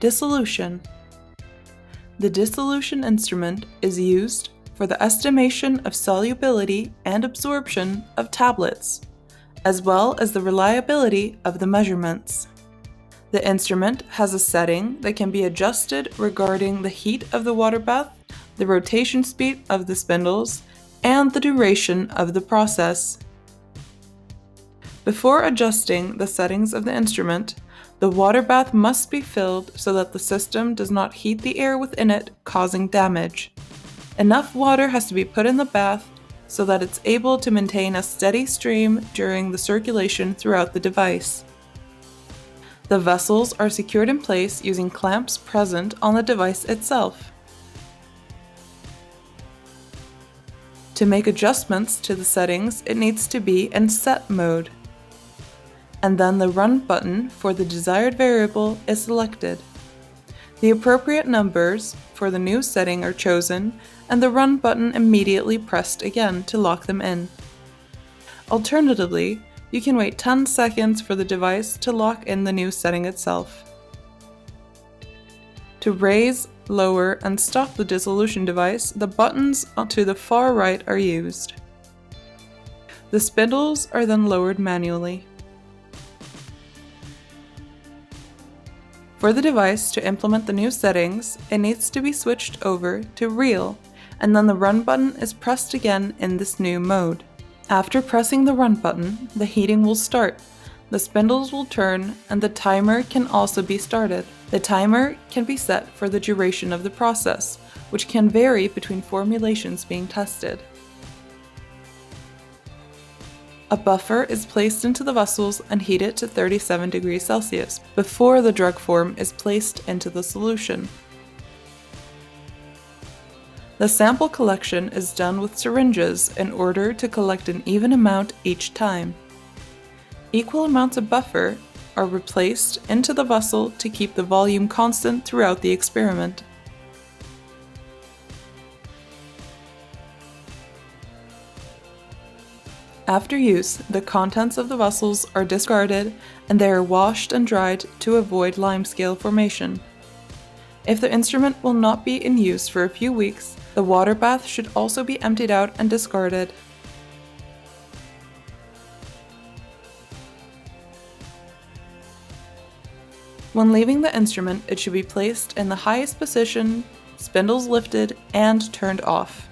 Dissolution. The dissolution instrument is used for the estimation of solubility and absorption of tablets, as well as the reliability of the measurements. The instrument has a setting that can be adjusted regarding the heat of the water bath, the rotation speed of the spindles, and the duration of the process. Before adjusting the settings of the instrument, the water bath must be filled so that the system does not heat the air within it, causing damage. Enough water has to be put in the bath so that it's able to maintain a steady stream during the circulation throughout the device. The vessels are secured in place using clamps present on the device itself. To make adjustments to the settings, it needs to be in set mode. And then the run button for the desired variable is selected. The appropriate numbers for the new setting are chosen, and the run button immediately pressed again to lock them in. Alternatively, you can wait 10 seconds for the device to lock in the new setting itself. To raise, lower, and stop the dissolution device, the buttons to the far right are used. The spindles are then lowered manually. For the device to implement the new settings, it needs to be switched over to reel, and then the run button is pressed again in this new mode. After pressing the run button, the heating will start, the spindles will turn, and the timer can also be started. The timer can be set for the duration of the process, which can vary between formulations being tested. A buffer is placed into the vessels and heated to 37 degrees Celsius before the drug form is placed into the solution. The sample collection is done with syringes in order to collect an even amount each time. Equal amounts of buffer are replaced into the vessel to keep the volume constant throughout the experiment. After use, the contents of the vessels are discarded and they are washed and dried to avoid limescale formation. If the instrument will not be in use for a few weeks, the water bath should also be emptied out and discarded. When leaving the instrument, it should be placed in the highest position, spindles lifted, and turned off.